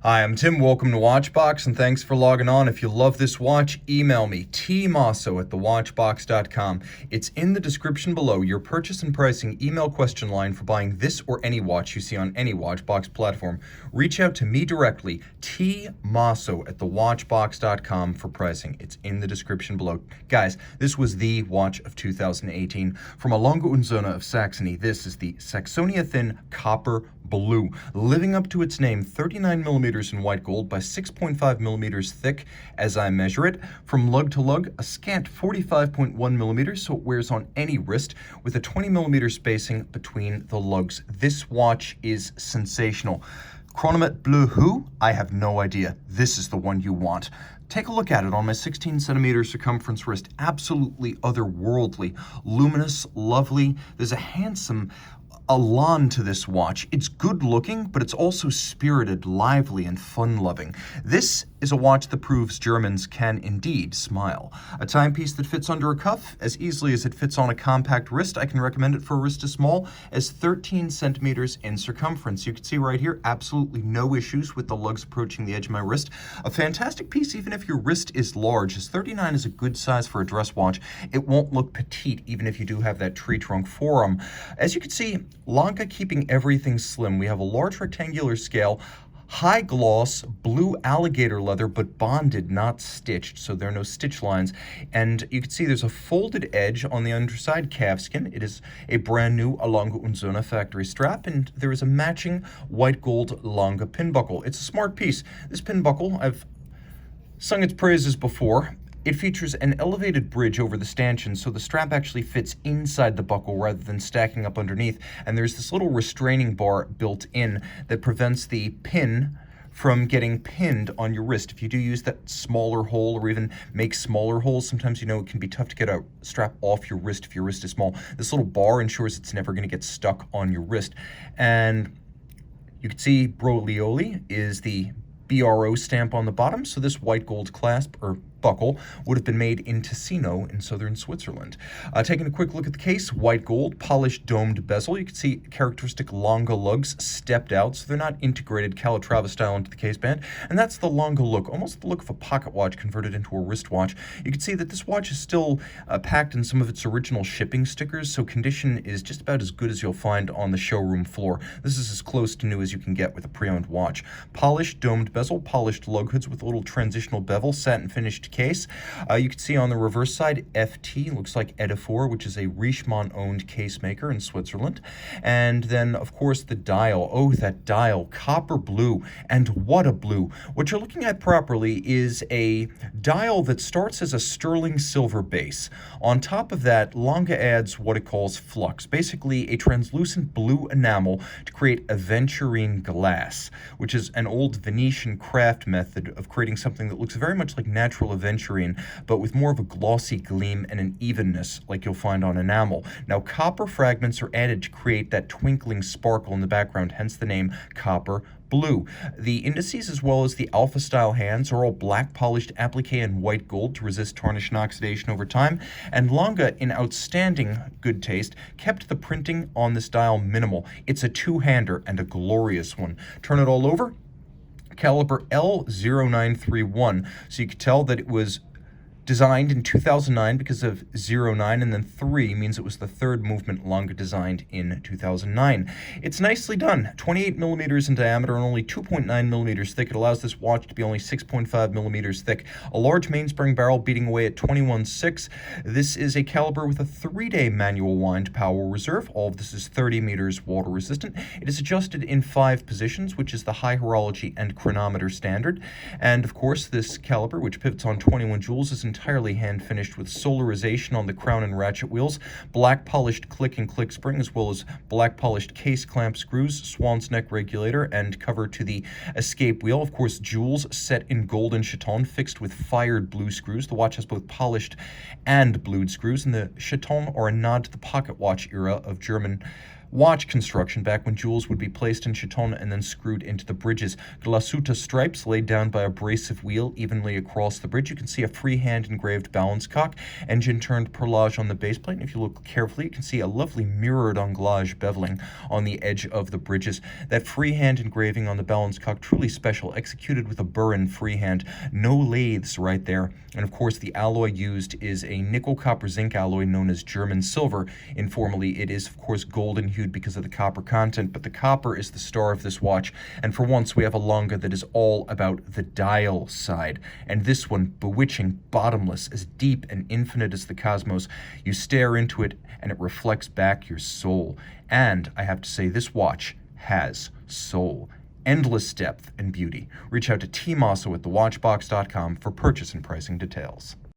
Hi, I'm Tim. Welcome to Watchbox, and thanks for logging on. If you love this watch, email me, tmosso at thewatchbox.com. It's in the description below, your purchase and pricing email question line for buying this or any watch you see on any Watchbox platform. Reach out to me directly, tmosso at thewatchbox.com for pricing. It's in the description below. Guys, this was the watch of 2018. From a Lange Sohne of Saxony, this is the Saxonia Thin Copper Blue, living up to its name, 39 millimeters in white gold by 6.5 millimeters thick as I measure it. From lug to lug, a scant 45.1 millimeters, so it wears on any wrist with a 20 millimeter spacing between the lugs. This watch is sensational. Chronomet Bleu who? I have no idea. This is the one you want. Take a look at it on my 16 centimeter circumference wrist. Absolutely otherworldly, luminous, lovely. There's a handsome elan to this watch. It's good looking, but it's also spirited, lively, and fun-loving. This is a watch that proves Germans can indeed smile. A timepiece that fits under a cuff as easily as it fits on a compact wrist. I can recommend it for a wrist as small as 13 centimeters in circumference. You can see right here, absolutely no issues with the lugs approaching the edge of my wrist. A fantastic piece even if your wrist is large, as 39 is a good size for a dress watch. It won't look petite even if you do have that tree trunk forearm. As you can see, Lange keeping everything slim. We have a large rectangular scale, high gloss, blue alligator leather, but bonded, not stitched, so there are no stitch lines. And you can see there's a folded edge on the underside calfskin. It is a brand new Lange Sohne factory strap, and there is a matching white gold Lange pin buckle. It's a smart piece. This pin buckle, I've sung its praises before. It features an elevated bridge over the stanchion, so the strap actually fits inside the buckle rather than stacking up underneath. And there's this little restraining bar built in that prevents the pin from getting pinned on your wrist. If you do use that smaller hole or even make smaller holes, sometimes you know it can be tough to get a strap off your wrist if your wrist is small. This little bar ensures it's never going to get stuck on your wrist. And you can see Broglioli is the BRO stamp on the bottom, so this white gold clasp or buckle would have been made in Ticino in southern Switzerland. Taking a quick look at the case, white gold, polished domed bezel. You can see characteristic Lange lugs stepped out, so they're not integrated Calatrava style into the case band. And that's the Lange look, almost the look of a pocket watch converted into a wristwatch. You can see that this watch is still packed in some of its original shipping stickers, so condition is just about as good as you'll find on the showroom floor. This is as close to new as you can get with a pre-owned watch. Polished domed bezel, polished lug hoods with a little transitional bevel, satin finished case. You can see on the reverse side, FT, looks like Edifor, which is a Richemont-owned case maker in Switzerland. And then, of course, the dial. Oh, that dial, copper blue, and what a blue. What you're looking at properly is a dial that starts as a sterling silver base. On top of that, Lange adds what it calls flux, basically a translucent blue enamel to create aventurine glass, which is an old Venetian craft method of creating something that looks very much like natural aventurine, but with more of a glossy gleam and an evenness like you'll find on enamel. Now, copper fragments are added to create that twinkling sparkle in the background, hence the name copper blue. The indices as well as the alpha style hands are all black polished applique and white gold to resist tarnish and oxidation over time. And Lange, in outstanding good taste, kept the printing on this dial minimal. It's a two-hander and a glorious one. Turn it all over. Caliber L0931, so you could tell that it was designed in 2009 because of 09, and then 3 means it was the third movement Lange designed in 2009. It's nicely done. 28 millimeters in diameter and only 2.9 millimeters thick. It allows this watch to be only 6.5 millimeters thick. A large mainspring barrel beating away at 21.6. This is a caliber with a 3-day manual wind power reserve. All of this is 30 meters water resistant. It is adjusted in 5 positions, which is the high horology and chronometer standard. And of course, this caliber, which pivots on 21 joules, is entirely hand finished with solarization on the crown and ratchet wheels, black polished click and click spring, as well as black polished case clamp screws, swan's neck regulator, and cover to the escape wheel. Of course, jewels set in gold and chaton fixed with fired blue screws. The watch has both polished and blued screws, and the chaton are a nod to the pocket watch era of German Watch construction, back when jewels would be placed in chaton and then screwed into the bridges. Glasuta stripes laid down by a abrasive wheel evenly across the bridge. You can see a freehand engraved balance cock, engine turned perlage on the base plate, and if you look carefully, you can see a lovely mirrored anglage beveling on the edge of the bridges. That freehand engraving on the balance cock, truly special, executed with a Burin freehand. No lathes right there. And of course, the alloy used is a nickel copper zinc alloy known as German silver. Informally, it is of course golden hued because of the copper content, but the copper is the star of this watch. And for once, we have a Lange that is all about the dial side. And this one, bewitching, bottomless, as deep and infinite as the cosmos. You stare into it and it reflects back your soul. And I have to say, this watch has soul. Endless depth and beauty. Reach out to tmosso at thewatchbox.com for purchase and pricing details.